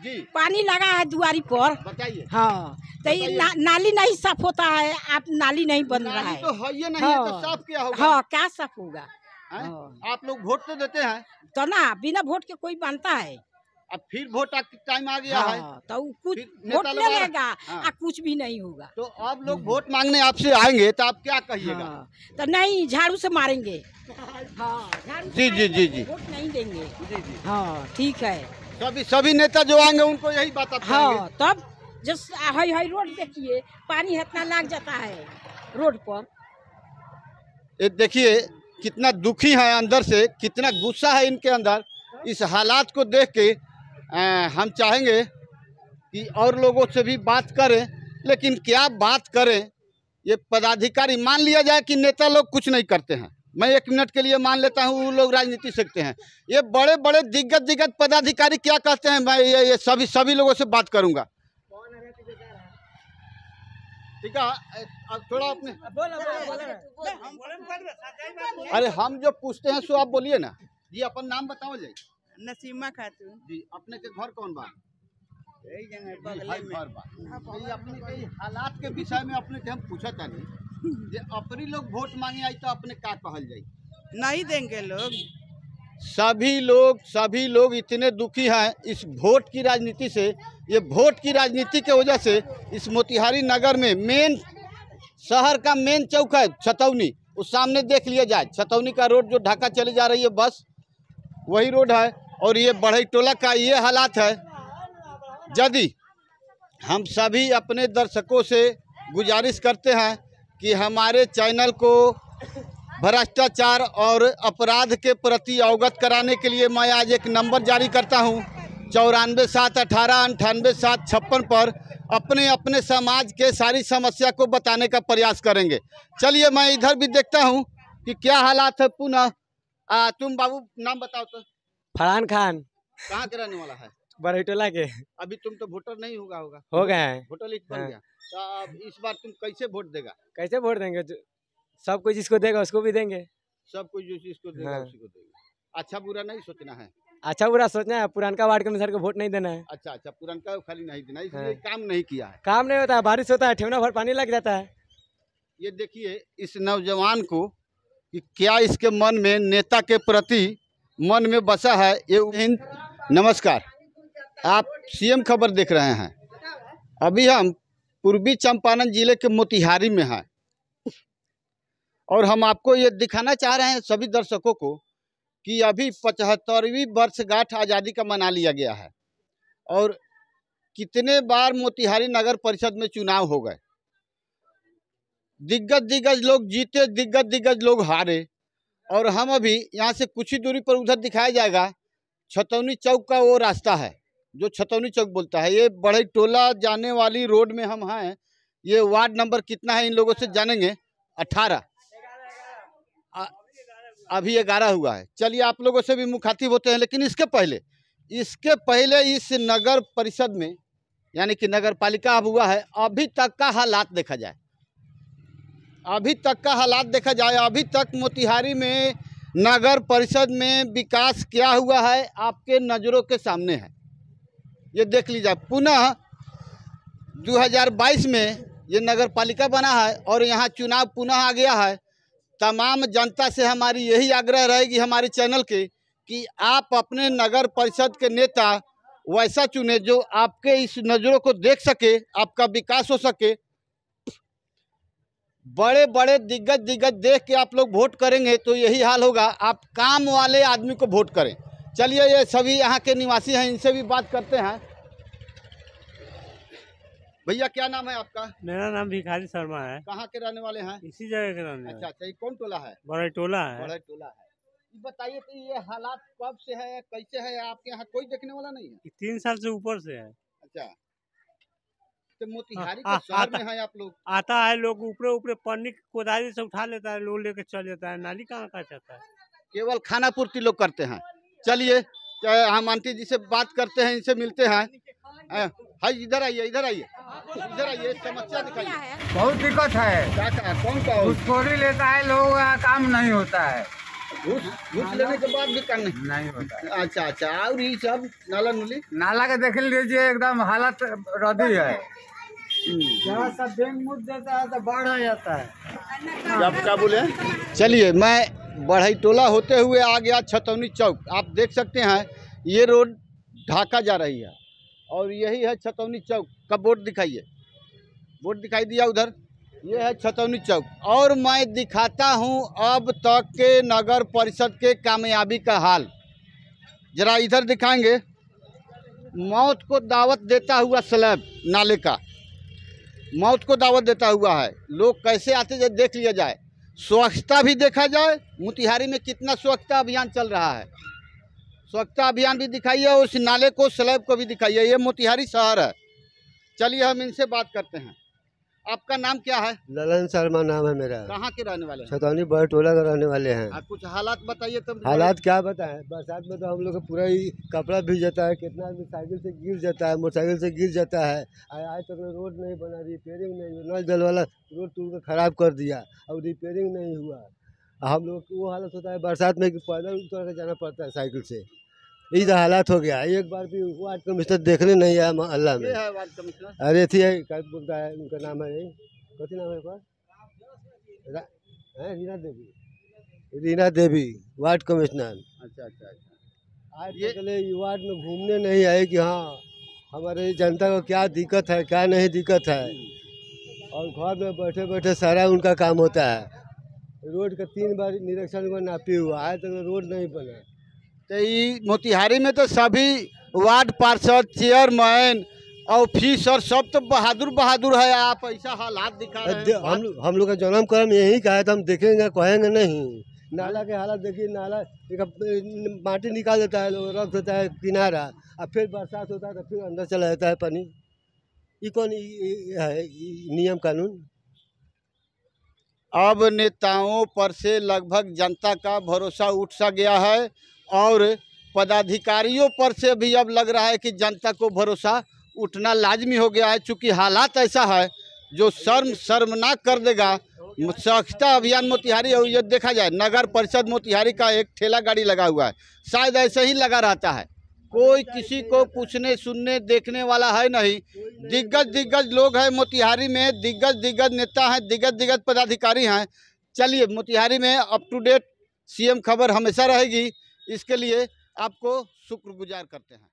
जी। पानी लगा है दुआरी पर, बताइए। हाँ तो ये नाली नहीं साफ होता है, आप नाली नहीं बन रहा है तो है ये नहीं है तो साफ क्या होगा? हाँ क्या साफ होगा? आप लोग वोट तो देते हैं तो ना बिना वोट के कोई मानता है? अब फिर वोट टाइम आ गया है तो कुछ फिर वोट नेता ले लोग लेगा हाँ। कुछ भी नहीं होगा। तो आप लोग वोट मांगने आपसे आएंगे तो आप क्या कहिएगा? तो नहीं, झाड़ू से मारेंगे। हाँ, झाड़ू से जी। वोट नहीं देंगे। जी। हाँ ठीक है। सभी नेता जो आएंगे उनको यही बात आप हाँ तब जस हाई रोड देखिए, पानी इतना लग जाता है रोड पर। ये देखिए कितना दुखी है अंदर से, कितना गुस्सा है इनके अंदर। इस हालात को देख के हम चाहेंगे कि और लोगों से भी बात करें, लेकिन क्या बात करें? ये पदाधिकारी, मान लिया जाए कि नेता लोग कुछ नहीं करते हैं, मैं 1 मिनट के लिए मान लेता हूँ वो लोग राजनीति सीखते हैं। ये बड़े बड़े दिग्गज पदाधिकारी क्या कहते हैं, मैं ये सभी लोगों से बात करूँगा। ठीक है, अब थोड़ा अपने अरे हम जो पूछते हैं सो आप बोलिए ना जी। अपन नाम बताओ जाए। नसीमा खातून जी। अपने के घर कौन बा? यही जगह घर बगल में। बा। ये अपने के हालात के विषय में अपने के हम पूछा तानी जे अपनी लोग वोट मांगे आई तो अपने का कहल जाए? नहीं देंगे लोग। सभी लोग इतने दुखी हैं इस वोट की राजनीति से। ये वोट की राजनीति के वजह से इस मोतिहारी नगर में मेन शहर का मेन चौक है छतौनी, उस सामने देख लिया जाए छतौनी का रोड जो ढाका चली जा रही है बस वही रोड है। और ये बढ़ई टोला का ये हालात है। यदि हम सभी अपने दर्शकों से गुजारिश करते हैं कि हमारे चैनल को भ्रष्टाचार और अपराध के प्रति अवगत कराने के लिए मैं आज एक नंबर जारी करता हूं 9471898756 पर अपने समाज के सारी समस्या को बताने का प्रयास करेंगे। चलिए मैं इधर भी देखता हूं कि क्या हालात है। पुनः तुम बाबू नाम बताओ तो। फरहान खान। कहाँ के रहने वाला है? बरहटोला के। अभी तुम तो वोटर नहीं होगा हो गए हैं, वोटर लिस्ट बन गया। तो अब इस बार तुम कैसे वोट देगा? कैसे वोट देंगे? सब कोई जिसको देगा उसको भी देंगे। सब कोई जो जिसको देगा उसी को देगा। अच्छा बुरा नहीं सोचना है। अच्छा बुरा सोचना है, पुरानका वार्ड कमिश्नर को वोट नहीं देना है। अच्छा पुरानका खाली नहीं देना, इसलिए काम नहीं किया है। काम नहीं होता है, बारिश होता है, ठेवना भर पानी लग जाता है। ये देखिए इस नौजवान को कि क्या इसके मन में नेता के प्रति मन में बसा है। ये नमस्कार, आप सीएम खबर देख रहे हैं। अभी हम पूर्वी चंपारण जिले के मोतिहारी में हैं और हम आपको ये दिखाना चाह रहे हैं सभी दर्शकों को कि अभी 75वीं वर्षगांठ आज़ादी का मना लिया गया है और कितने बार मोतिहारी नगर परिषद में चुनाव हो गए। दिग्गज लोग जीते, दिग्गज लोग हारे। और हम अभी यहाँ से कुछ ही दूरी पर उधर दिखाया जाएगा छतौनी चौक का वो रास्ता है जो छतौनी चौक बोलता है। ये बढ़ई टोला जाने वाली रोड में हम हैं। ये वार्ड नंबर कितना है इन लोगों से जानेंगे। 18 अभी 11 हुआ है। चलिए आप लोगों से भी मुखातिब होते हैं। लेकिन इसके पहले इस नगर परिषद में यानी कि नगर पालिका अब हुआ है, अभी तक का हालात देखा जाए, अभी तक मोतिहारी में नगर परिषद में विकास क्या हुआ है आपके नज़रों के सामने है। ये देख लीजिए। पुनः 2022 में ये नगर पालिका बना है और यहाँ चुनाव पुनः आ गया है। तमाम जनता से हमारी यही आग्रह रहेगी हमारे चैनल के कि आप अपने नगर परिषद के नेता वैसा चुने जो आपके इस नज़रों को देख सके, आपका विकास हो सके। बड़े दिग्गज देख के आप लोग वोट करेंगे तो यही हाल होगा। आप काम वाले आदमी को वोट करें। चलिए ये सभी यहाँ के निवासी हैं, इनसे भी बात करते हैं। भैया क्या नाम है आपका? मेरा नाम भिखारी शर्मा है। कहाँ के रहने वाले हैं? इसी जगह के रहने वाले। अच्छा, ये कौन टोला है? बड़ा टोला है। बड़ा टोला है। बताइए तो ये हालात कब से है, कैसे है? आपके यहाँ कोई देखने वाला नहीं है? 3 साल से ऊपर से है। अच्छा, तो मोतिहारी के शहर में है आप लोग? आता है लोग ऊपरे पन्नी कोदारी से उठा लेता है, लोग लेके चल जाता है। नाली कहाँ का चाहता है? केवल खाना पूर्ति लोग करते हैं। चलिए हम आंटी जी से बात करते हैं, इनसे मिलते हैं। हाय इधर आइए, समस्या दिखाइए। बहुत दिक्कत है। क्या कौन घूसखोरी लेता है लोग, यहाँ काम नहीं होता है। घूस लेने के बाद भी काम नहीं होता। अच्छा अच्छा, और ये सब नाला नुली नाला के देख लीजिए एकदम हालत रद्दी है। जहाँ सब बैंक मुझ देता है तो बाढ़ आ जाता है। आप क्या बोले? चलिए, मैं बढ़ई टोला होते हुए आ गया छतौनी चौक। आप देख सकते हैं ये रोड ढाका जा रही है और यही है छतौनी चौक का बोर्ड दिखाइए। बोर्ड दिखाई दिया उधर, ये है छतौनी चौक। और मैं दिखाता हूं अब तक के नगर परिषद के कामयाबी का हाल। जरा इधर दिखाएंगे, मौत को दावत देता हुआ स्लैब नाले का, मौत को दावत देता हुआ है। लोग कैसे आते हैं देख लिया जाए, स्वच्छता भी देखा जाए। मोतिहारी में कितना स्वच्छता अभियान चल रहा है, स्वच्छता अभियान भी दिखाइए और उस नाले को, स्लैब को भी दिखाइए। ये मोतिहारी शहर है। चलिए हम इनसे बात करते हैं। आपका नाम क्या है? ललन शर्मा नाम है मेरा। कहाँ के रहने वाले हैं? छतौनी बड़ टोला का रहने वाले हैं। आप कुछ हालात बताइए तब। हालात क्या बताएं, बरसात में तो हम लोग का पूरा ही कपड़ा भीग जाता है। कितना आदमी साइकिल से गिर जाता है, मोटरसाइकिल से गिर जाता है। आज तक रोड नहीं बना, रिपेयरिंग नहीं हुआ। नल जल वाला रोड टूट कर खराब कर दिया और रिपेयरिंग नहीं हुआ। हम लोग वो हालत होता है बरसात में कि पैदल उतर के जाना पड़ता है साइकिल से। यही तो हालात हो गया। एक बार भी वार्ड कमिश्नर देखने नहीं आया मोहल्ला में। है वार्ड कमिश्नर? अरे थी है, क्या बोलता है उनका नाम है, कथी नाम है रीना देवी, रीना देवी वार्ड कमिश्नर। अच्छा अच्छा अच्छा। आज तक वार्ड में घूमने नहीं आए कि हाँ हमारे जनता को क्या दिक्कत है, क्या नहीं दिक्कत है। और घर में बैठे बैठे सारा उनका काम होता है। रोड का 3 बार निरीक्षण को नापी हुआ, आज तक रोड नहीं बना। तो ये मोतिहारी में तो सभी वार्ड पार्षद, चेयरमैन, ऑफिसर सब तो बहादुर बहादुर है। आप ऐसा हालात दिखा रहे हैं। हम लोग का जन्म कर्म यही का है तो हम देखेंगे, कहेंगे नहीं। नाला के हालत देखिए, नाला माटी निकाल देता है, लोग रख देता है किनारा, और फिर बरसात होता है तो फिर अंदर चला जाता है पानी। ये कौन है नियम कानून? अब नेताओं पर से लगभग जनता का भरोसा उठ सा गया है और पदाधिकारियों पर से भी अब लग रहा है कि जनता को भरोसा उठना लाजमी हो गया है। चूँकि हालात ऐसा है जो शर्मनाक कर देगा। स्वच्छता अभियान मोतिहारी, और ये देखा जाए नगर परिषद मोतिहारी का एक ठेला गाड़ी लगा हुआ है, शायद ऐसे ही लगा रहता है। कोई किसी को पूछने सुनने देखने वाला है नहीं। दिग्गज लोग हैं मोतिहारी में, दिग्गज नेता हैं, दिग्गज पदाधिकारी हैं। चलिए, मोतिहारी में अप टू डेट सीएम खबर हमेशा रहेगी। इसके लिए आपको शुक्रगुजार करते हैं।